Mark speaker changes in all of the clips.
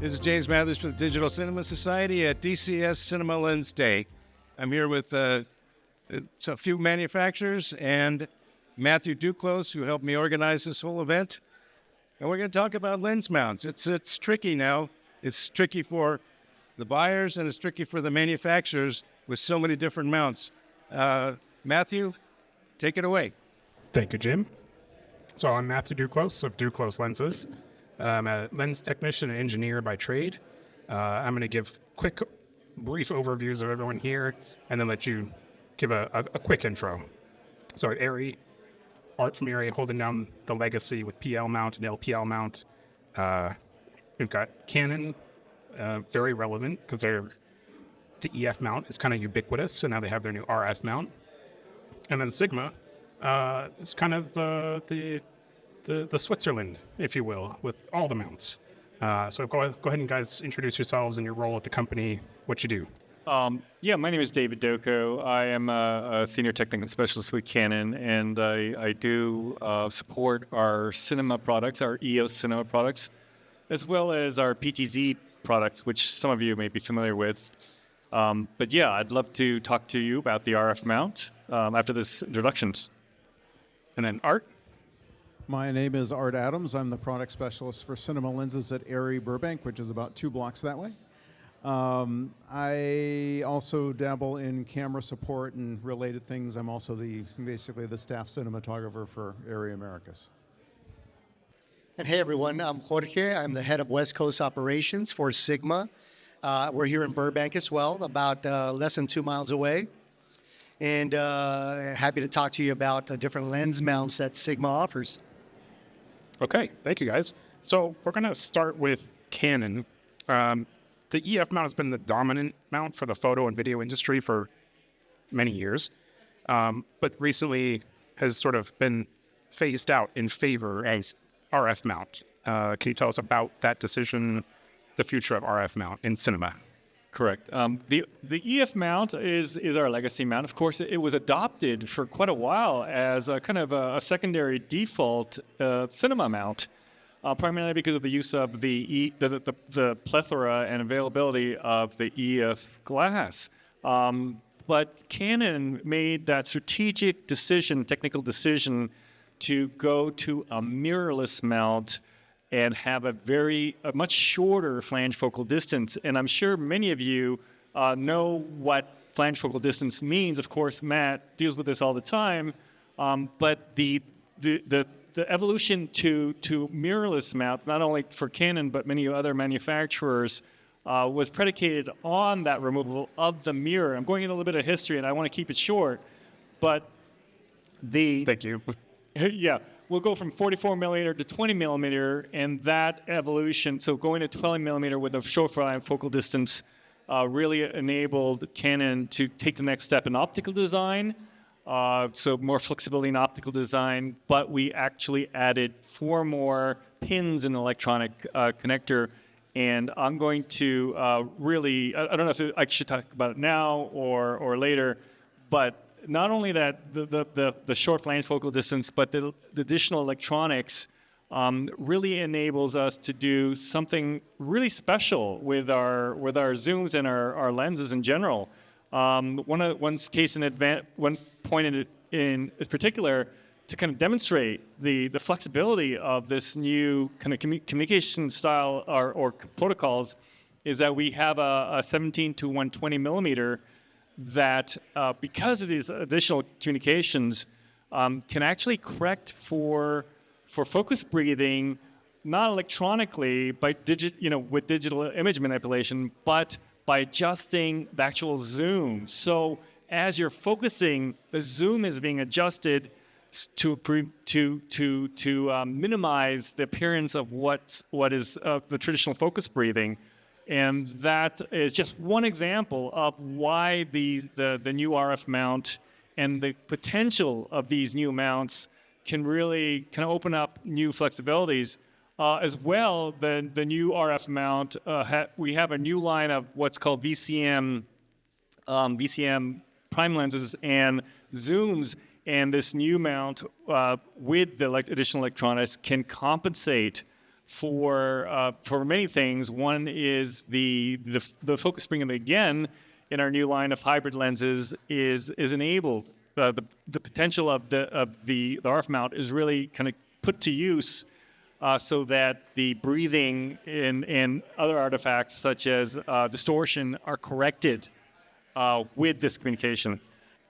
Speaker 1: This is James Mathers from the Digital Cinema Society at DCS Cine Lens Day. I'm here with a few manufacturers and Matthew Duclos, who helped me organize this whole event. And we're going to talk about lens mounts. It's tricky now. It's tricky for the buyers and it's tricky for the manufacturers with so many different mounts. Matthew, take it away.
Speaker 2: Thank you, Jim. So I'm Matthew Duclos of Duclos Lenses. I'm a lens technician and engineer by trade. I'm going to give brief overviews of everyone here and then let you give a quick intro. So at ARRI, art from ARRI holding down the legacy with PL mount and LPL mount. We've got Canon, very relevant because the EF mount is kind of ubiquitous, so now they have their new RF mount. And then Sigma is kind of the Switzerland, if you will, with all the mounts. So go ahead and guys introduce yourselves and your role at the company, what you do.
Speaker 3: My name is David Doko. I am a senior technical specialist with Canon, and I do support our cinema products, our EOS cinema products, as well as our PTZ products, which some of you may be familiar with. But yeah, I'd love to talk to you about the RF mount after this introductions. And then Art.
Speaker 4: My name is Art Adams. I'm the product specialist for cinema lenses at ARRI Burbank, which is about 2 blocks that way. I also dabble in camera support and related things. I'm also basically the staff cinematographer for ARRI Americas.
Speaker 5: And hey everyone, I'm Jorge. I'm the head of West Coast operations for Sigma. We're here in Burbank as well, about less than 2 miles away. And happy to talk to you about the different lens mounts that Sigma offers.
Speaker 2: Okay, thank you guys. So we're going to start with Canon. The EF mount has been the dominant mount for the photo and video industry for many years, but recently has sort of been phased out in favor as RF mount. Can you tell us about that decision, the future of RF mount in cinema?
Speaker 3: Correct. The EF mount is our legacy mount. Of course, it was adopted for quite a while as a kind of a secondary default cinema mount, primarily because of the use of the plethora and availability of the EF glass. But Canon made that strategic decision, technical decision, to go to a mirrorless mount and have a much shorter flange focal distance. And I'm sure many of you know what flange focal distance means. Of course, Matt deals with this all the time. But the evolution to mirrorless mount, not only for Canon, but many other manufacturers, was predicated on that removal of the mirror. I'm going into a little bit of history, and I want to keep it short. But
Speaker 2: Thank you.
Speaker 3: Yeah. We'll go from 44 millimeter to 20 millimeter, and that evolution, so going to 20 millimeter with a short focal distance, really enabled Canon to take the next step in optical design, so more flexibility in optical design, but we actually added 4 more pins in the electronic connector, and I'm going to I don't know if I should talk about it now or later, but not only that, the short flange focal distance, but the additional electronics really enables us to do something really special with our zooms and our lenses in general. One point in particular to kind of demonstrate the flexibility of this new kind of communication style or protocols is that we have a 17 to 120 millimeter that because of these additional communications can actually correct for focus breathing, not electronically with digital image manipulation, but by adjusting the actual zoom. So as you're focusing, the zoom is being adjusted to minimize the appearance of what is the traditional focus breathing. And that is just one example of why the new RF mount and the potential of these new mounts can really kind of open up new flexibilities. As well, the new RF mount, we have a new line of what's called VCM prime lenses and zooms, and this new mount with the additional electronics can compensate for many things. One is the focus bringing again in our new line of hybrid lenses is enabled. The potential of the RF mount is really kind of put to use so that the breathing and other artifacts such as distortion are corrected with this communication.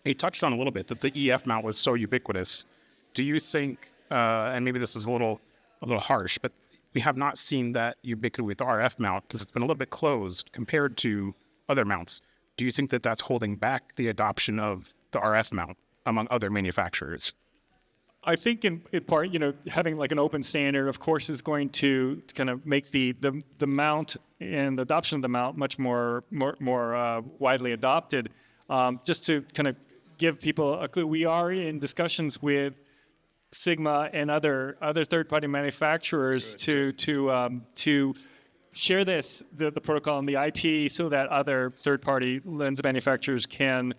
Speaker 2: You touched on a little bit that the EF mount was so ubiquitous. Do you think, and maybe this is a little harsh, but we have not seen that ubiquity with the RF mount because it's been a little bit closed compared to other mounts. Do you think that that's holding back the adoption of the RF mount among other manufacturers?
Speaker 3: I think in part, having like an open standard, of course, is going to kind of make the mount and the adoption of the mount much more widely adopted. Just to kind of give people a clue, we are in discussions with Sigma and other third-party manufacturers to share the protocol and the IP so that other third-party lens manufacturers can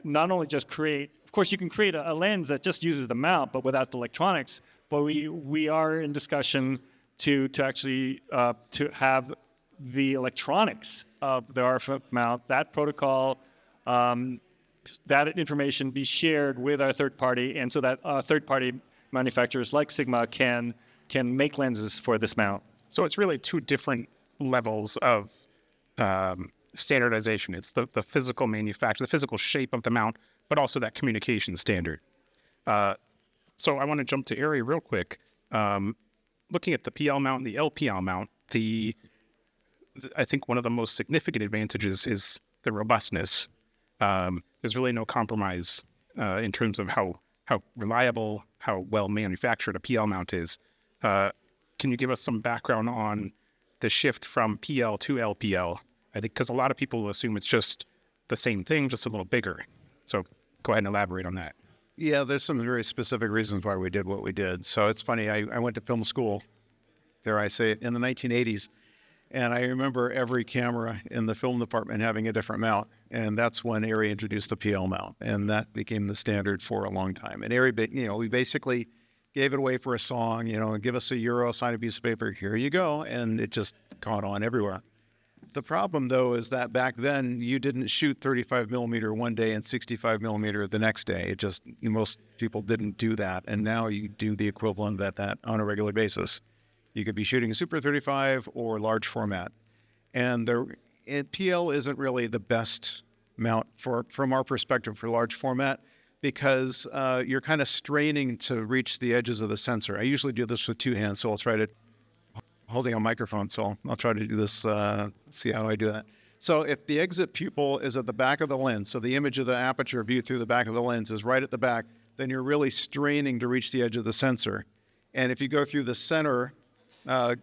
Speaker 3: not only just create. Of course, you can create a lens that just uses the mount, but without the electronics. But we are in discussion to actually to have the electronics of the RF mount, that protocol, that information be shared with our third party, and so that third party manufacturers like Sigma can make lenses for this mount.
Speaker 2: So it's really two different levels of standardization. It's the physical manufacture, the physical shape of the mount, but also that communication standard. So I want to jump to ARRI real quick. Looking at the PL mount and the LPL mount, I think one of the most significant advantages is the robustness. There's really no compromise in terms of how reliable, how well manufactured a PL mount is. Can you give us some background on the shift from PL to LPL? I think because a lot of people assume it's just the same thing, just a little bigger. So go ahead and elaborate on that.
Speaker 4: Yeah, there's some very specific reasons why we did what we did. So it's funny, I went to film school, dare I say it, in the 1980s. And I remember every camera in the film department having a different mount. And that's when ARRI introduced the PL mount. And that became the standard for a long time. And ARRI, we basically gave it away for a song, give us €1, sign a piece of paper, here you go. And it just caught on everywhere. The problem, though, is that back then you didn't shoot 35 millimeter one day and 65 millimeter the next day. Most people didn't do that. And now you do the equivalent of that on a regular basis. You could be shooting Super 35 or large format. And PL isn't really the best mount from our perspective for large format because you're kind of straining to reach the edges of the sensor. I usually do this with two hands, so I'll try to, holding a microphone, so I'll try to do this, see how I do that. So if the exit pupil is at the back of the lens, so the image of the aperture viewed through the back of the lens is right at the back, then you're really straining to reach the edge of the sensor. And if you go through the center, the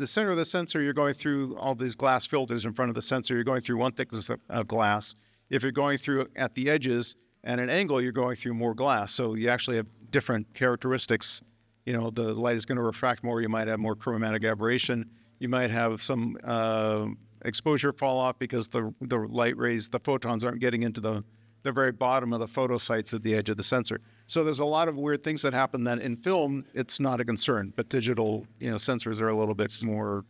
Speaker 4: center of the sensor, you're going through all these glass filters in front of the sensor. You're going through one thickness of glass. If you're going through at the edges at an angle, you're going through more glass. So you actually have different characteristics. The light is going to refract more. You might have more chromatic aberration. You might have some exposure fall off because the light rays, the photons aren't getting into the very bottom of the photo sites at the edge of the sensor. So there's a lot of weird things that happen that in film, it's not a concern, but digital, sensors are a little bit more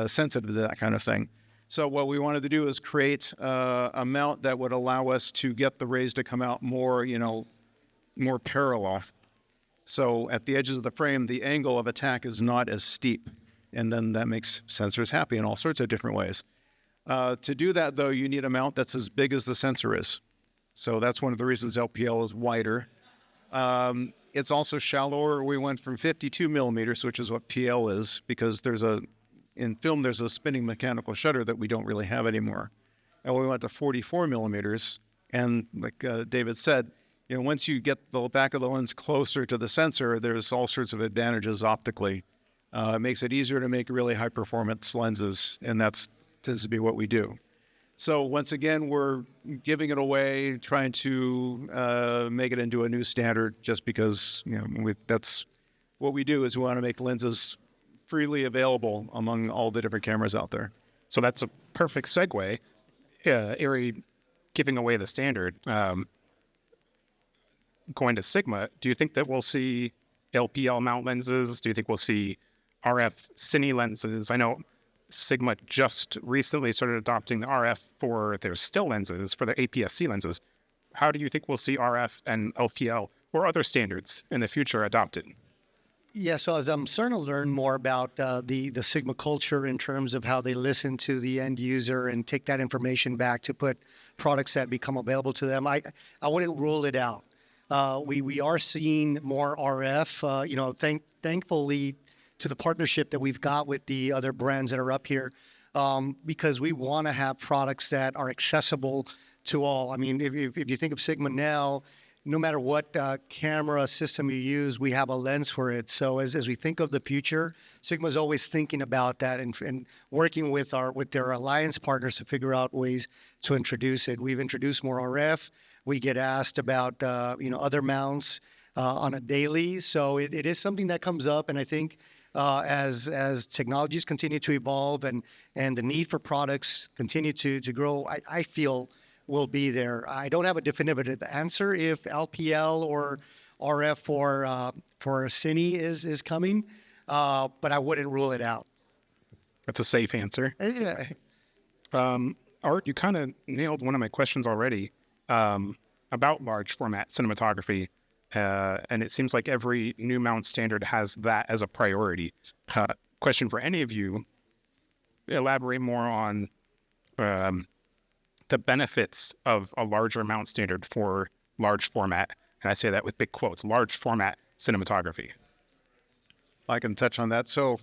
Speaker 4: sensitive to that kind of thing. So what we wanted to do is create a mount that would allow us to get the rays to come out more, more parallel. So at the edges of the frame, the angle of attack is not as steep. And then that makes sensors happy in all sorts of different ways. To do that, though, you need a mount that's as big as the sensor is. So that's one of the reasons LPL is wider. It's also shallower. We went from 52 millimeters, which is what PL is, because in film, there's a spinning mechanical shutter that we don't really have anymore. And we went to 44 millimeters. And like David said, once you get the back of the lens closer to the sensor, there's all sorts of advantages optically. It makes it easier to make really high performance lenses, and that tends to be what we do. So once again, we're giving it away, trying to make it into a new standard just because that's what we do is we want to make lenses freely available among all the different cameras out there.
Speaker 2: So that's a perfect segue. ARRI giving away the standard. Going to Sigma, do you think that we'll see LPL mount lenses? Do you think we'll see RF Cine lenses? I know Sigma just recently started adopting the RF for their still lenses, for their APS-C lenses. How do you think we'll see RF and LPL or other standards in the future adopted?
Speaker 5: Yeah, so as I'm starting to learn more about the Sigma culture in terms of how they listen to the end user and take that information back to put products that become available to them, I wouldn't rule it out. We are seeing more RF. Thankfully to the partnership that we've got with the other brands that are up here, because we want to have products that are accessible to all. I mean, if you think of Sigma now, no matter what camera system you use, we have a lens for it. So as we think of the future, Sigma's always thinking about that and working with their alliance partners to figure out ways to introduce it. We've introduced more RF. We get asked about other mounts on a daily. So it is something that comes up, and I think as technologies continue to evolve and the need for products continue to grow, I feel will be there. I don't have a definitive answer if LPL or RF for Cine is coming, but I wouldn't rule it out.
Speaker 2: That's a safe answer.
Speaker 5: Yeah.
Speaker 2: Art, you kind of nailed one of my questions already about large format cinematography. And it seems like every new mount standard has that as a priority. Question for any of you, elaborate more on the benefits of a larger mount standard for large format. And I say that with big quotes, large format cinematography.
Speaker 4: I can touch on that. So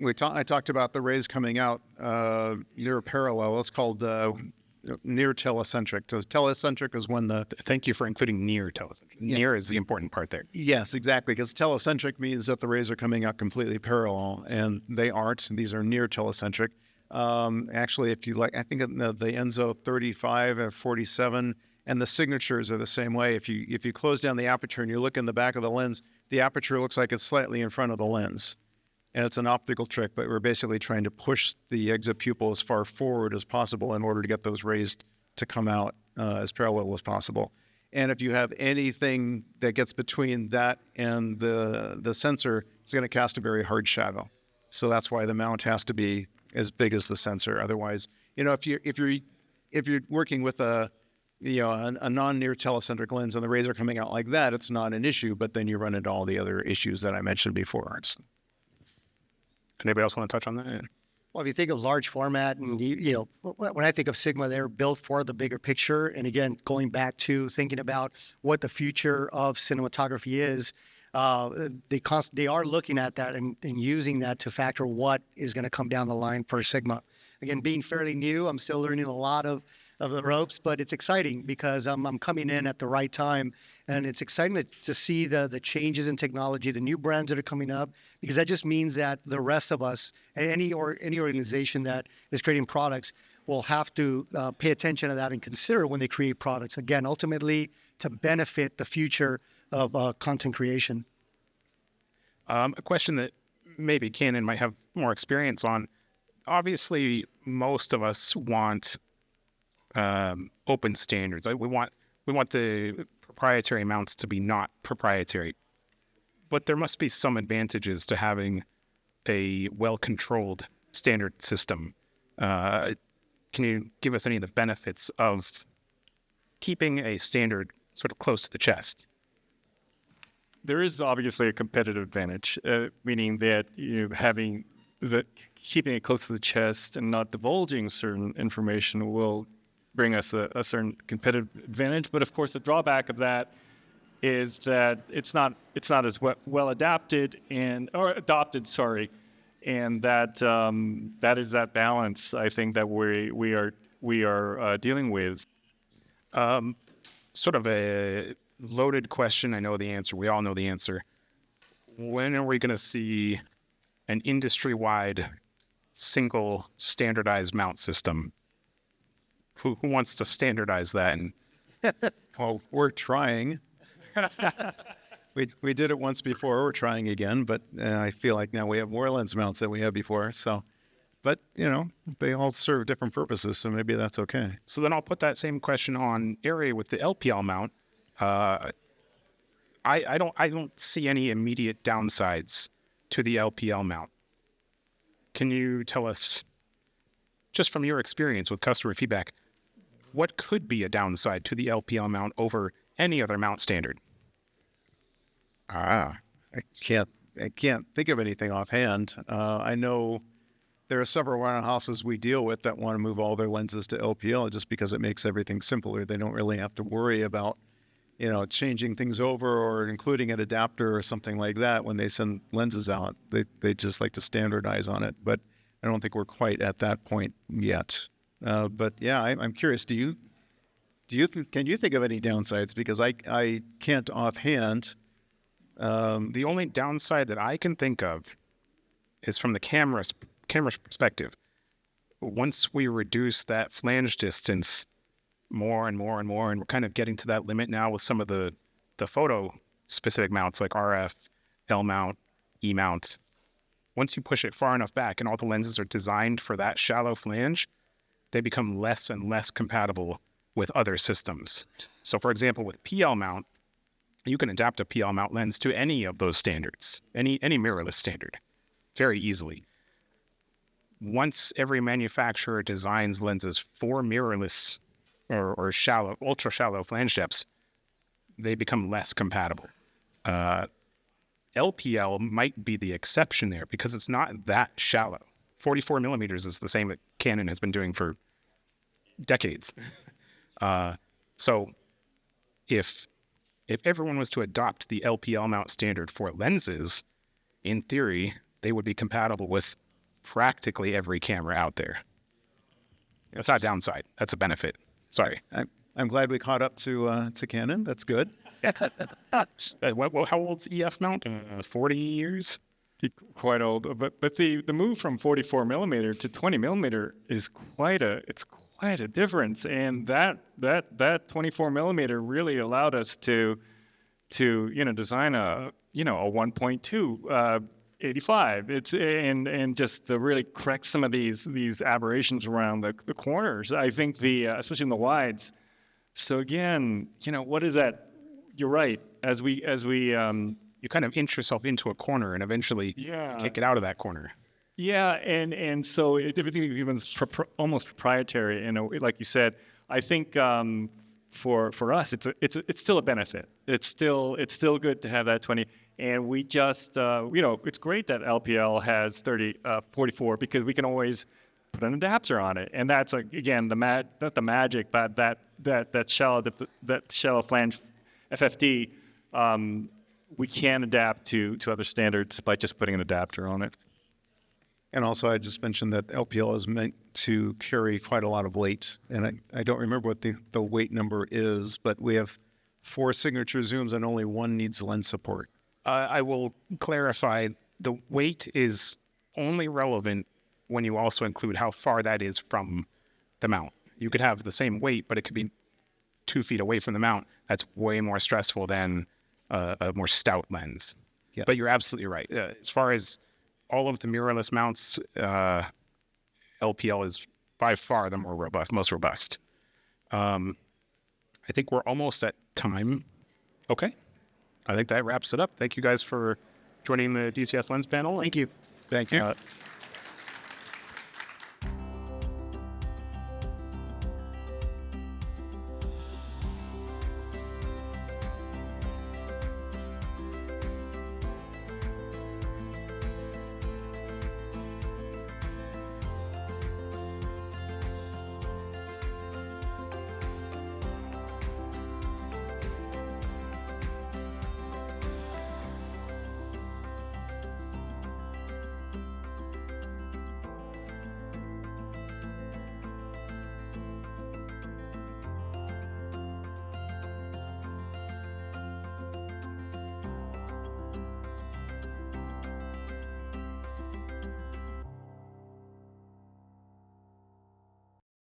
Speaker 4: I talked about the rays coming out near parallel. It's called near telecentric. So telecentric is when the...
Speaker 2: Thank you for including near telecentric. Yes. Near is the important part there.
Speaker 4: Yes, exactly, because telecentric means that the rays are coming out completely parallel, and they aren't. These are near telecentric. Actually, if you like, I think the Enzo 35 or 47 and the signatures are the same way. If you close down the aperture and you look in the back of the lens, the aperture looks like it's slightly in front of the lens. And it's an optical trick, but we're basically trying to push the exit pupil as far forward as possible in order to get those rays to come out as parallel as possible. And if you have anything that gets between that and the sensor, it's going to cast a very hard shadow. So that's why the mount has to be as big as the sensor. Otherwise, if you're working with a non-near telecentric lens and the rays are coming out like that, it's not an issue. But then you run into all the other issues that I mentioned before.
Speaker 2: Anybody else want to touch on that?
Speaker 5: Well, if you think of large format, and when I think of Sigma, they're built for the bigger picture. And again, going back to thinking about what the future of cinematography is, they are looking at that and using that to factor what is going to come down the line for Sigma. Again, being fairly new, I'm still learning a lot of the ropes, but it's exciting because I'm coming in at the right time, and it's exciting to see the changes in technology, the new brands that are coming up, because that just means that the rest of us, any organization that is creating products, will have to pay attention to that and consider when they create products. Again, ultimately to benefit the future of content creation.
Speaker 2: A question that maybe Canon might have more experience on. Obviously, most of us want open standards. We want the proprietary mounts to be not proprietary, but there must be some advantages to having a well-controlled standard system. Can you give us any of the benefits of keeping a standard sort of close to the chest?
Speaker 3: There is obviously a competitive advantage, meaning that keeping it close to the chest and not divulging certain information will bring us a certain competitive advantage. But of course, the drawback of that is that it's not as well adapted and adopted. And that is that balance, I think, that we are dealing with.
Speaker 2: Sort of a loaded question. I know the answer. We all know the answer. When are we going to see an industry-wide single standardized mount system? Who wants to standardize that?
Speaker 4: Well, we're trying. We did it once before. We're trying again, but I feel like now we have more lens mounts than we had before. So, but they all serve different purposes, so maybe that's okay.
Speaker 2: So then I'll put that same question on ARRI with the LPL mount. I I don't see any immediate downsides to the LPL mount. Can you tell us, just from your experience with customer feedback, what could be a downside to the LPL mount over any other mount standard?
Speaker 4: I can't think of anything offhand. I know there are several warehouses we deal with that want to move all their lenses to LPL just because it makes everything simpler. They don't really have to worry about, changing things over or including an adapter or something like that when they send lenses out. They just like to standardize on it. But I don't think we're quite at that point yet. But yeah, I'm curious. Can you think of any downsides? Because I can't offhand.
Speaker 2: The only downside that I can think of is from the camera's perspective. Once we reduce that flange distance more and more and more, and we're kind of getting to that limit now with some of the photo specific mounts like RF, L mount, E mount. Once you push it far enough back and all the lenses are designed for that shallow flange, they become less and less compatible with other systems. So for example, with PL mount, you can adapt a PL mount lens to any of those standards, any mirrorless standard, very easily. Once every manufacturer designs lenses for mirrorless or shallow, ultra shallow flange depths, they become less compatible. LPL might be the exception there because it's not that shallow. 44 millimeters is the same that Canon has been doing for decades. So if everyone was to adopt the LPL mount standard for lenses, in theory, they would be compatible with practically every camera out there. It's not a downside. That's a benefit. Sorry.
Speaker 4: I'm glad we caught up to Canon. That's good.
Speaker 2: How old's EF mount? 40 years?
Speaker 3: Quite old, but the move from 44 millimeter to 20 millimeter is quite a difference, and that 24 millimeter really allowed us to design a 1.2 85. It's and just to really correct some of these aberrations around the corners. I think especially in the wides. So again, what is that? You're right. As we
Speaker 2: you kind of inch yourself into a corner and eventually kick it out of that corner.
Speaker 3: Yeah, and so everything becomes almost proprietary. And like you said, I think for us, it's still a benefit. It's still good to have that 20. And we just it's great that LPL has 44 because we can always put an adapter on it. And that's again not the magic, but that shallow flange FFD. We can adapt to other standards by just putting an adapter on it.
Speaker 4: And also, I just mentioned that LPL is meant to carry quite a lot of weight. And I don't remember what the weight number is, but we have 4 signature zooms and only 1 needs lens support.
Speaker 2: I will clarify, the weight is only relevant when you also include how far that is from the mount. You could have the same weight, but it could be 2 feet away from the mount. That's way more stressful than a more stout lens.
Speaker 4: Yes.
Speaker 2: But you're absolutely right. As far as all of the mirrorless mounts, LPL is by far the most robust. I think we're almost at time. Okay. I think that wraps it up. Thank you guys for joining the DCS Lens panel.
Speaker 5: Thank you.
Speaker 4: Thank you.